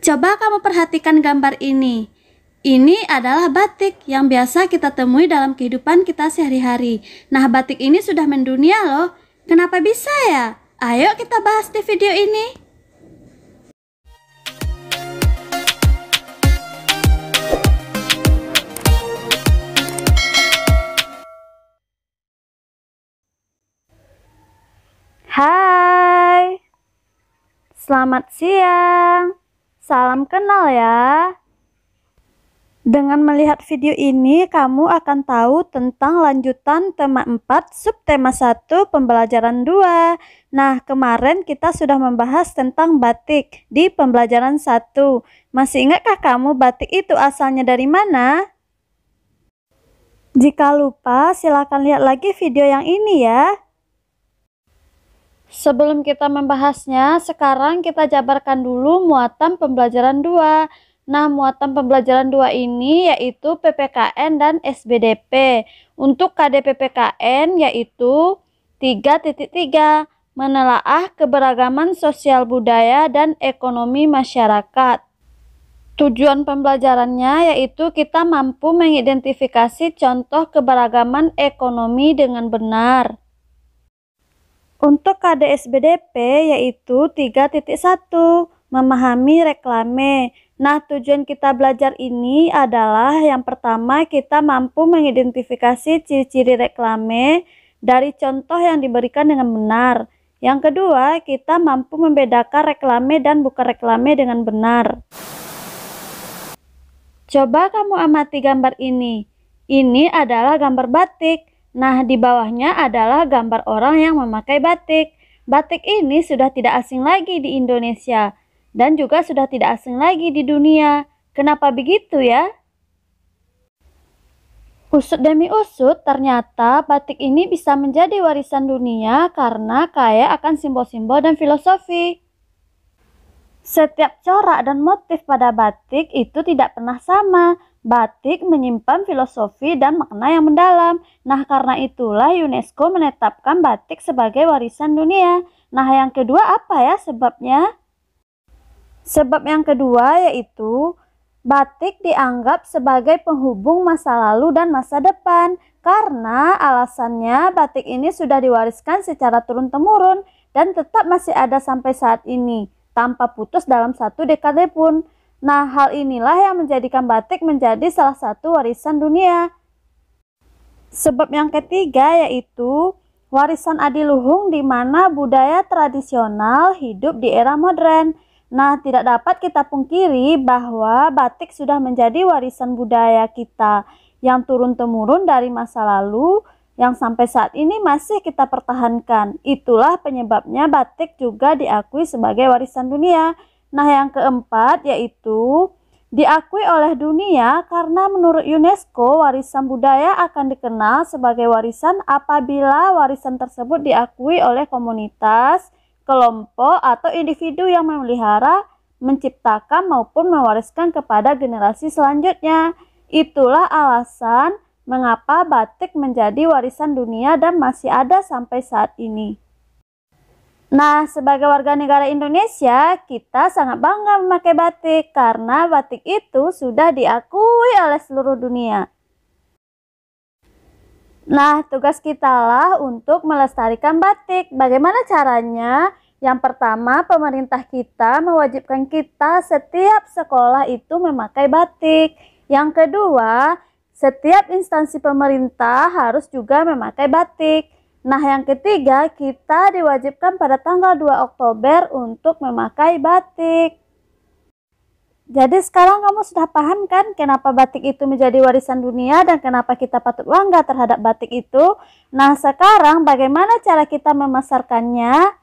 Coba kamu perhatikan gambar ini. Ini adalah batik yang biasa kita temui dalam kehidupan kita sehari-hari. Nah, batik ini sudah mendunia loh. Kenapa bisa ya? Ayo kita bahas di video ini. Hai, selamat siang. Salam kenal ya. Dengan melihat video ini, kamu akan tahu tentang lanjutan tema 4, subtema 1, pembelajaran 2. Nah, kemarin kita sudah membahas tentang batik di pembelajaran 1. Masih ingatkah kamu batik itu asalnya dari mana? Jika lupa, silakan lihat lagi video yang ini ya. Sebelum kita membahasnya, sekarang kita jabarkan dulu muatan pembelajaran 2. Nah, muatan pembelajaran 2 ini yaitu PPKN dan SBDP. Untuk KDPPKN yaitu 3.3, menelaah keberagaman sosial budaya dan ekonomi masyarakat. Tujuan pembelajarannya yaitu kita mampu mengidentifikasi contoh keberagaman ekonomi dengan benar. Untuk KDSBDP yaitu 3.1, memahami reklame. Nah, tujuan kita belajar ini adalah yang pertama kita mampu mengidentifikasi ciri-ciri reklame dari contoh yang diberikan dengan benar. Yang kedua, kita mampu membedakan reklame dan bukan reklame dengan benar. Coba kamu amati gambar ini. Ini adalah gambar batik. Nah, di bawahnya adalah gambar orang yang memakai batik. Batik ini sudah tidak asing lagi di Indonesia dan juga sudah tidak asing lagi di dunia. Kenapa begitu ya? Usut demi usut, ternyata batik ini bisa menjadi warisan dunia karena kaya akan simbol-simbol dan filosofi. Setiap corak dan motif pada batik itu tidak pernah sama. Batik menyimpan filosofi dan makna yang mendalam. Nah, karena itulah UNESCO menetapkan batik sebagai warisan dunia. Nah, yang kedua apa ya sebabnya? Sebab yang kedua yaitu batik dianggap sebagai penghubung masa lalu dan masa depan. Karena alasannya batik ini sudah diwariskan secara turun-temurun dan tetap masih ada sampai saat ini, tanpa putus dalam satu dekade pun. Nah, hal inilah yang menjadikan batik menjadi salah satu warisan dunia. Sebab yang ketiga yaitu warisan adiluhung di mana budaya tradisional hidup di era modern. Nah, tidak dapat kita pungkiri bahwa batik sudah menjadi warisan budaya kita yang turun-temurun dari masa lalu yang sampai saat ini masih kita pertahankan. Itulah penyebabnya batik juga diakui sebagai warisan dunia. Nah, yang keempat yaitu diakui oleh dunia karena menurut UNESCO warisan budaya akan dikenal sebagai warisan apabila warisan tersebut diakui oleh komunitas, kelompok, atau individu yang memelihara, menciptakan maupun mewariskan kepada generasi selanjutnya. Itulah alasan mengapa batik menjadi warisan dunia dan masih ada sampai saat ini. Nah, sebagai warga negara Indonesia, kita sangat bangga memakai batik karena batik itu sudah diakui oleh seluruh dunia. Nah, tugas kita lah untuk melestarikan batik. Bagaimana caranya? Yang pertama, pemerintah kita mewajibkan kita setiap sekolah itu memakai batik. Yang kedua, setiap instansi pemerintah harus juga memakai batik. Nah, yang ketiga, kita diwajibkan pada tanggal 2 Oktober untuk memakai batik. Jadi sekarang kamu sudah paham kan kenapa batik itu menjadi warisan dunia dan kenapa kita patut bangga terhadap batik itu? Nah, sekarang bagaimana cara kita memasarkannya?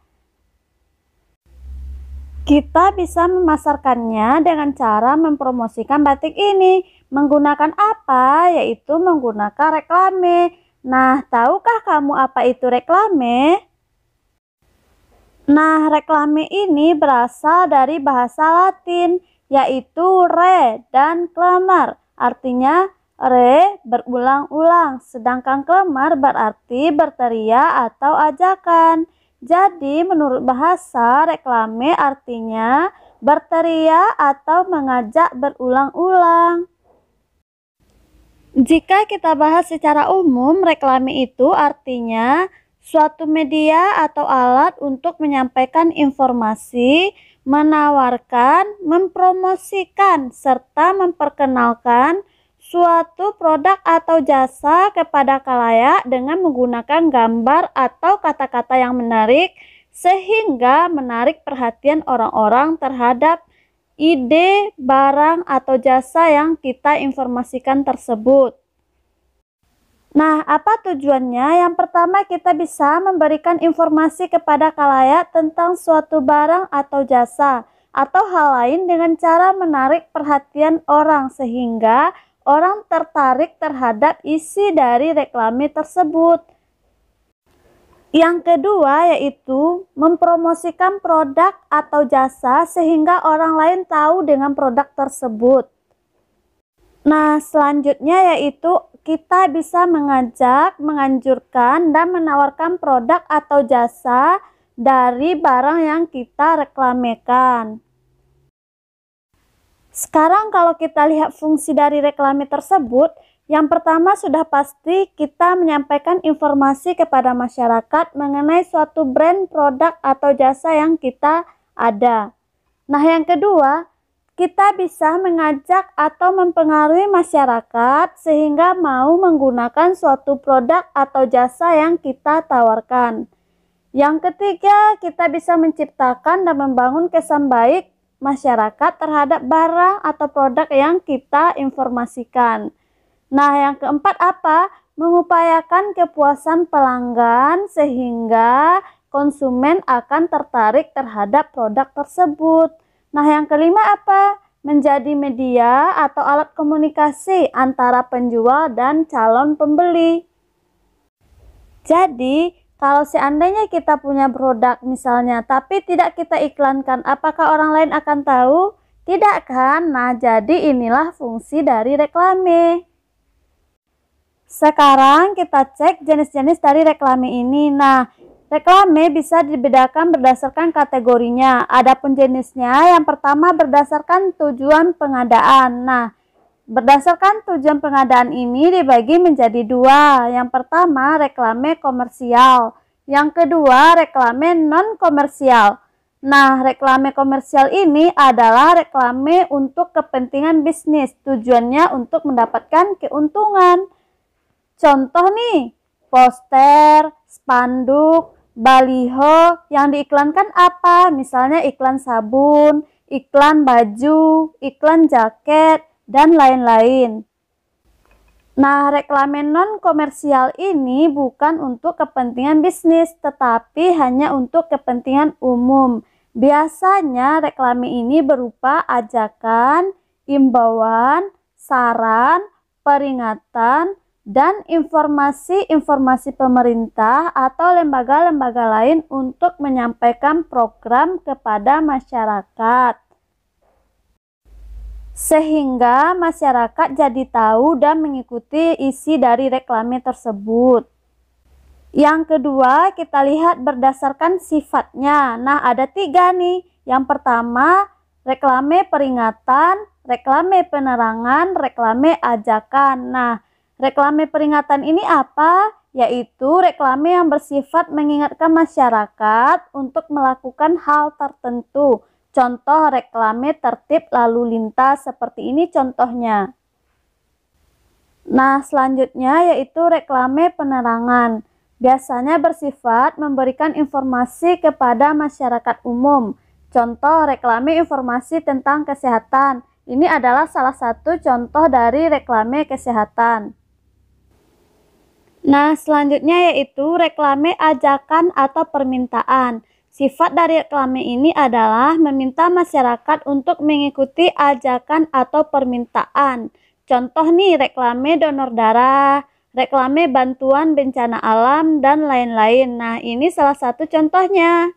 Kita bisa memasarkannya dengan cara mempromosikan batik ini. Menggunakan apa? Yaitu menggunakan reklame. Nah, tahukah kamu apa itu reklame? Nah, reklame ini berasal dari bahasa Latin, yaitu re dan klemar. Artinya re berulang-ulang, sedangkan klemar berarti berteriak atau ajakan. Jadi, menurut bahasa, reklame artinya berteriak atau mengajak berulang-ulang. Jika kita bahas secara umum, reklame itu artinya suatu media atau alat untuk menyampaikan informasi, menawarkan, mempromosikan, serta memperkenalkan suatu produk atau jasa kepada khalayak dengan menggunakan gambar atau kata-kata yang menarik sehingga menarik perhatian orang-orang terhadap ide, barang, atau jasa yang kita informasikan tersebut. Nah, apa tujuannya? Yang pertama, kita bisa memberikan informasi kepada khalayak tentang suatu barang atau jasa atau hal lain dengan cara menarik perhatian orang sehingga orang tertarik terhadap isi dari reklame tersebut. Yang kedua yaitu mempromosikan produk atau jasa sehingga orang lain tahu dengan produk tersebut. Nah, selanjutnya yaitu kita bisa mengajak, menganjurkan, dan menawarkan produk atau jasa dari barang yang kita reklamekan. Sekarang kalau kita lihat fungsi dari reklame tersebut, yang pertama sudah pasti kita menyampaikan informasi kepada masyarakat mengenai suatu brand, produk, atau jasa yang kita ada. Nah, yang kedua, kita bisa mengajak atau mempengaruhi masyarakat sehingga mau menggunakan suatu produk atau jasa yang kita tawarkan. Yang ketiga, kita bisa menciptakan dan membangun kesan baik masyarakat terhadap barang atau produk yang kita informasikan. Nah, yang keempat apa? Mengupayakan kepuasan pelanggan sehingga konsumen akan tertarik terhadap produk tersebut. Nah, yang kelima apa? Menjadi media atau alat komunikasi antara penjual dan calon pembeli. Jadi, kalau seandainya kita punya produk misalnya, tapi tidak kita iklankan, apakah orang lain akan tahu? Tidak kan? Nah, jadi inilah fungsi dari reklame. Sekarang kita cek jenis-jenis dari reklame ini. Nah, reklame bisa dibedakan berdasarkan kategorinya. Adapun jenisnya, yang pertama berdasarkan tujuan pengadaan. Nah, berdasarkan tujuan pengadaan ini dibagi menjadi dua. Yang pertama, reklame komersial. Yang kedua, reklame non-komersial. Nah, reklame komersial ini adalah reklame untuk kepentingan bisnis. Tujuannya untuk mendapatkan keuntungan. Contoh nih, poster, spanduk, baliho yang diiklankan apa? Misalnya iklan sabun, iklan baju, iklan jaket, dan lain-lain. Nah, reklame non-komersial ini bukan untuk kepentingan bisnis, tetapi hanya untuk kepentingan umum. Biasanya reklame ini berupa ajakan, imbauan, saran, peringatan, dan informasi-informasi pemerintah atau lembaga-lembaga lain untuk menyampaikan program kepada masyarakat. Sehingga masyarakat jadi tahu dan mengikuti isi dari reklame tersebut. Yang kedua, kita lihat berdasarkan sifatnya. Nah, ada tiga nih. Yang pertama, reklame peringatan, reklame penerangan, reklame ajakan. Nah, reklame peringatan ini apa? Yaitu reklame yang bersifat mengingatkan masyarakat untuk melakukan hal tertentu. Contoh reklame tertib lalu lintas seperti ini contohnya. Nah, selanjutnya yaitu reklame penerangan. Biasanya bersifat memberikan informasi kepada masyarakat umum. Contoh reklame informasi tentang kesehatan. Ini adalah salah satu contoh dari reklame kesehatan. Nah, selanjutnya yaitu reklame ajakan atau permintaan. Sifat dari reklame ini adalah meminta masyarakat untuk mengikuti ajakan atau permintaan. Contoh nih, reklame donor darah, reklame bantuan bencana alam, dan lain-lain. Nah, ini salah satu contohnya.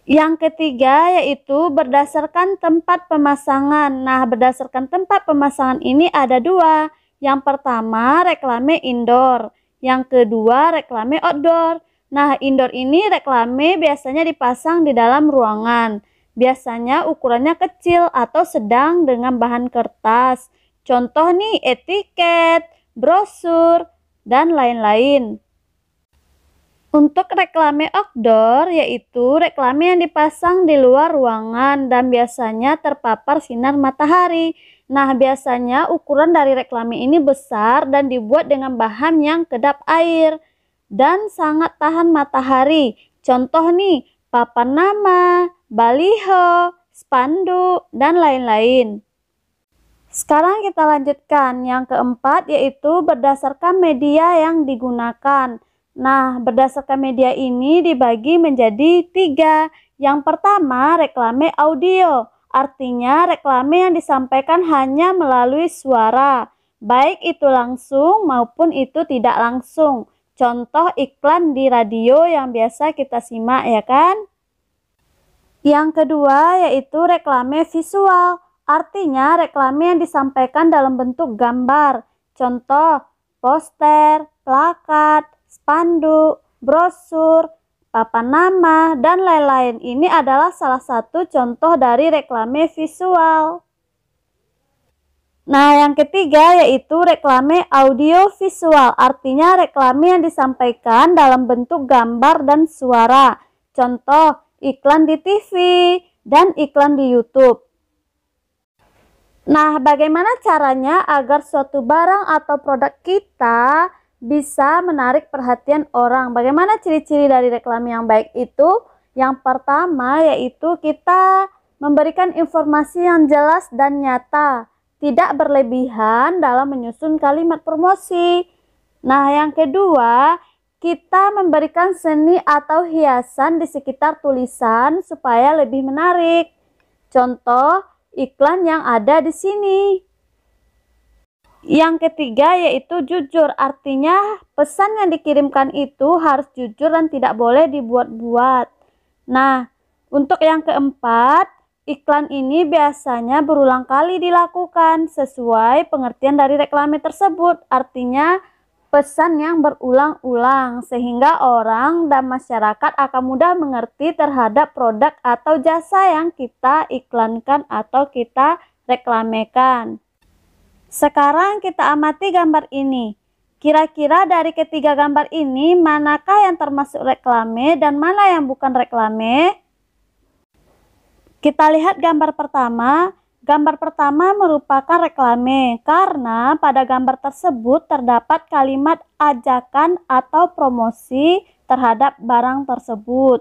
Yang ketiga yaitu berdasarkan tempat pemasangan. Nah, berdasarkan tempat pemasangan ini ada dua. Yang pertama reklame indoor, yang kedua reklame outdoor. Nah, indoor ini reklame biasanya dipasang di dalam ruangan. Biasanya ukurannya kecil atau sedang dengan bahan kertas. Contoh nih etiket, brosur, dan lain-lain. Untuk reklame outdoor, yaitu reklame yang dipasang di luar ruangan dan biasanya terpapar sinar matahari. Nah, biasanya ukuran dari reklame ini besar dan dibuat dengan bahan yang kedap air dan sangat tahan matahari. Contoh nih, papan nama, baliho, spanduk, dan lain-lain. Sekarang kita lanjutkan. Yang keempat yaitu berdasarkan media yang digunakan. Nah, berdasarkan media ini dibagi menjadi 3. Yang pertama, reklame audio. Artinya reklame yang disampaikan hanya melalui suara, baik itu langsung maupun itu tidak langsung. Contoh iklan di radio yang biasa kita simak, ya kan? Yang kedua yaitu reklame visual. Artinya reklame yang disampaikan dalam bentuk gambar. Contoh poster, plakat, spanduk, brosur, papan nama, dan lain-lain. Ini adalah salah satu contoh dari reklame visual. Nah, yang ketiga yaitu reklame audio visual. Artinya reklame yang disampaikan dalam bentuk gambar dan suara. Contoh iklan di TV dan iklan di YouTube. Nah, bagaimana caranya agar suatu barang atau produk kita bisa menarik perhatian orang? Bagaimana ciri-ciri dari reklame yang baik itu? Yang pertama yaitu kita memberikan informasi yang jelas dan nyata, tidak berlebihan dalam menyusun kalimat promosi. Nah, yang kedua, kita memberikan seni atau hiasan di sekitar tulisan supaya lebih menarik. Contoh iklan yang ada di sini. Yang ketiga yaitu jujur, artinya pesan yang dikirimkan itu harus jujur dan tidak boleh dibuat-buat. Nah, untuk yang keempat, iklan ini biasanya berulang kali dilakukan sesuai pengertian dari reklame tersebut, artinya pesan yang berulang-ulang sehingga orang dan masyarakat akan mudah mengerti terhadap produk atau jasa yang kita iklankan atau kita reklamekan. Sekarang kita amati gambar ini. Kira-kira dari ketiga gambar ini manakah yang termasuk reklame dan mana yang bukan reklame? Kita lihat gambar pertama. Gambar pertama merupakan reklame karena pada gambar tersebut terdapat kalimat ajakan atau promosi terhadap barang tersebut.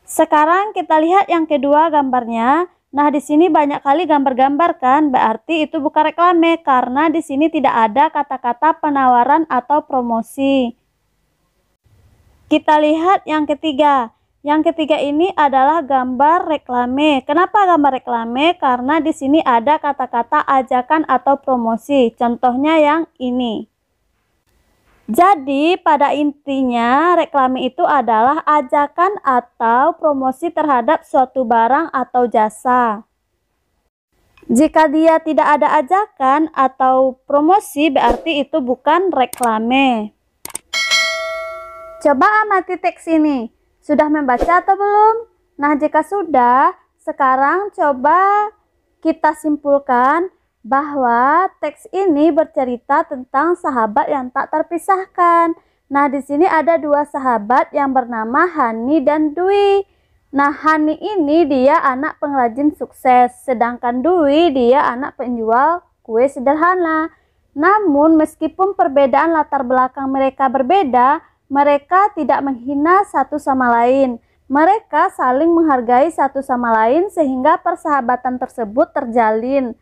Sekarang kita lihat yang kedua gambarnya. Nah, di sini banyak kali gambar-gambar kan, berarti itu bukan reklame karena di sini tidak ada kata-kata penawaran atau promosi. Kita lihat yang ketiga. Yang ketiga ini adalah gambar reklame. Kenapa gambar reklame? Karena di sini ada kata-kata ajakan atau promosi. Contohnya yang ini. Jadi pada intinya reklame itu adalah ajakan atau promosi terhadap suatu barang atau jasa. Jika dia tidak ada ajakan atau promosi berarti itu bukan reklame. Coba amati teks ini. Sudah membaca atau belum? Nah, jika sudah, sekarang coba kita simpulkan bahwa teks ini bercerita tentang sahabat yang tak terpisahkan. Nah, di sini ada dua sahabat yang bernama Hani dan Dwi. Nah, Hani ini dia anak pengrajin sukses, sedangkan Dwi dia anak penjual kue sederhana. Namun, meskipun perbedaan latar belakang mereka berbeda, mereka tidak menghina satu sama lain. Mereka saling menghargai satu sama lain sehingga persahabatan tersebut terjalin.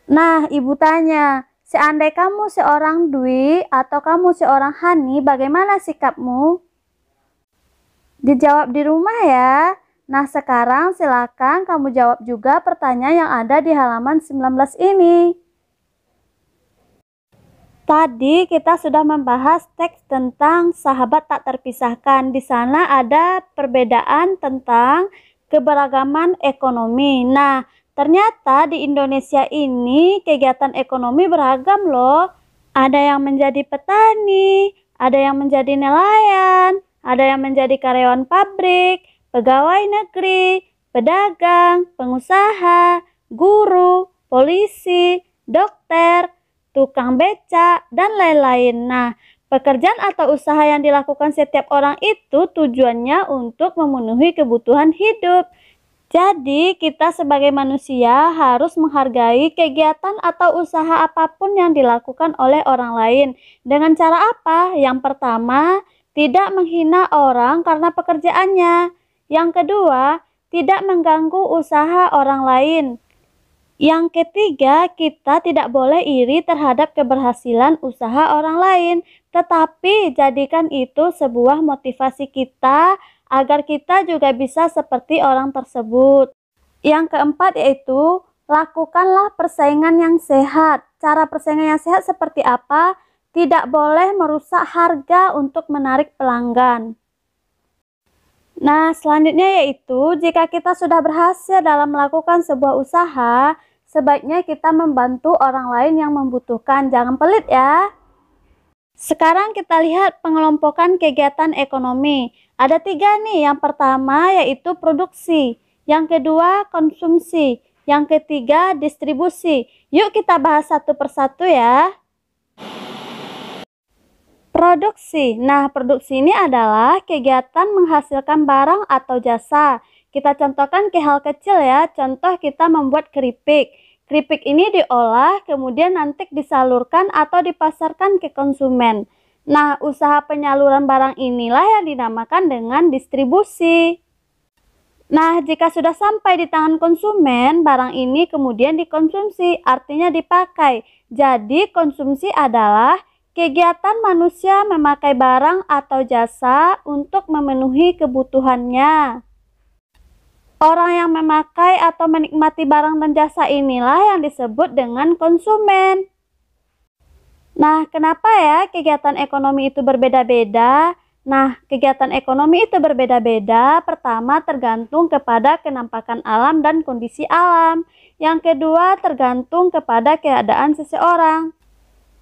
Nah, ibu tanya, seandainya kamu seorang Dwi atau kamu seorang Hani, bagaimana sikapmu? Dijawab di rumah ya. Nah, sekarang silakan kamu jawab juga pertanyaan yang ada di halaman 19 ini. Tadi kita sudah membahas teks tentang sahabat tak terpisahkan. Di sana ada perbedaan tentang keberagaman ekonomi. Nah, ternyata di Indonesia ini kegiatan ekonomi beragam loh. Ada yang menjadi petani, ada yang menjadi nelayan, ada yang menjadi karyawan pabrik, pegawai negeri, pedagang, pengusaha, guru, polisi, dokter, tukang becak, dan lain-lain. Nah, pekerjaan atau usaha yang dilakukan setiap orang itu tujuannya untuk memenuhi kebutuhan hidup. Jadi, kita sebagai manusia harus menghargai kegiatan atau usaha apapun yang dilakukan oleh orang lain. Dengan cara apa? Yang pertama, tidak menghina orang karena pekerjaannya. Yang kedua, tidak mengganggu usaha orang lain. Yang ketiga, kita tidak boleh iri terhadap keberhasilan usaha orang lain, tetapi jadikan itu sebuah motivasi kita agar kita juga bisa seperti orang tersebut. Yang keempat yaitu, lakukanlah persaingan yang sehat. Cara persaingan yang sehat seperti apa? Tidak boleh merusak harga untuk menarik pelanggan. Nah, selanjutnya yaitu, jika kita sudah berhasil dalam melakukan sebuah usaha, sebaiknya kita membantu orang lain yang membutuhkan. Jangan pelit ya. Sekarang kita lihat pengelompokan kegiatan ekonomi. Ada 3 nih. Yang pertama yaitu produksi. Yang kedua konsumsi. Yang ketiga distribusi. Yuk kita bahas satu persatu ya. Produksi. Nah, produksi ini adalah kegiatan menghasilkan barang atau jasa. Kita contohkan ke hal kecil ya. Contoh kita membuat keripik. Keripik ini diolah, kemudian nanti disalurkan atau dipasarkan ke konsumen. Nah, usaha penyaluran barang inilah yang dinamakan dengan distribusi. Nah, jika sudah sampai di tangan konsumen, barang ini kemudian dikonsumsi, artinya dipakai. Jadi, konsumsi adalah kegiatan manusia memakai barang atau jasa untuk memenuhi kebutuhannya. Orang yang memakai atau menikmati barang dan jasa inilah yang disebut dengan konsumen. Nah, kenapa ya kegiatan ekonomi itu berbeda-beda? Nah, kegiatan ekonomi itu berbeda-beda. Pertama, tergantung kepada kenampakan alam dan kondisi alam. Yang kedua, tergantung kepada keadaan seseorang.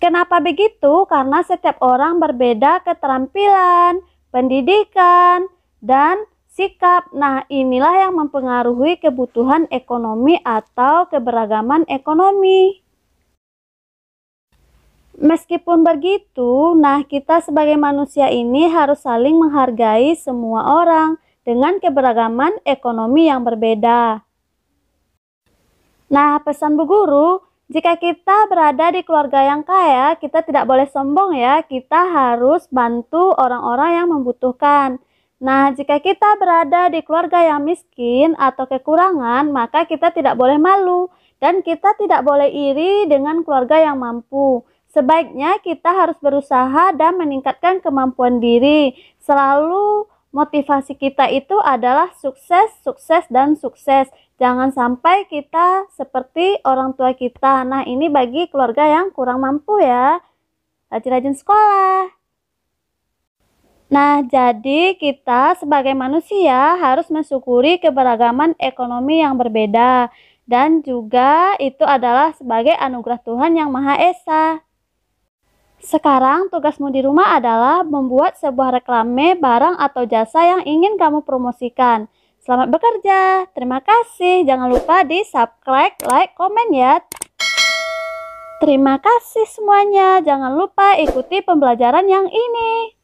Kenapa begitu? Karena setiap orang berbeda keterampilan, pendidikan, dan sikap. Nah, inilah yang mempengaruhi kebutuhan ekonomi atau keberagaman ekonomi. Meskipun begitu, nah kita sebagai manusia ini harus saling menghargai semua orang dengan keberagaman ekonomi yang berbeda. Nah, pesan Bu Guru, jika kita berada di keluarga yang kaya, kita tidak boleh sombong ya, kita harus bantu orang-orang yang membutuhkan. Nah, jika kita berada di keluarga yang miskin atau kekurangan, maka kita tidak boleh malu dan kita tidak boleh iri dengan keluarga yang mampu. Sebaiknya kita harus berusaha dan meningkatkan kemampuan diri. Selalu motivasi kita itu adalah sukses, sukses, dan sukses. Jangan sampai kita seperti orang tua kita. Nah, ini bagi keluarga yang kurang mampu ya. Rajin-rajin sekolah. Nah, jadi kita sebagai manusia harus mensyukuri keberagaman ekonomi yang berbeda. Dan juga itu adalah sebagai anugerah Tuhan yang Maha Esa. Sekarang tugasmu di rumah adalah membuat sebuah reklame barang atau jasa yang ingin kamu promosikan. Selamat bekerja. Terima kasih. Jangan lupa di subscribe, like, komen ya. Terima kasih semuanya. Jangan lupa ikuti pembelajaran yang ini.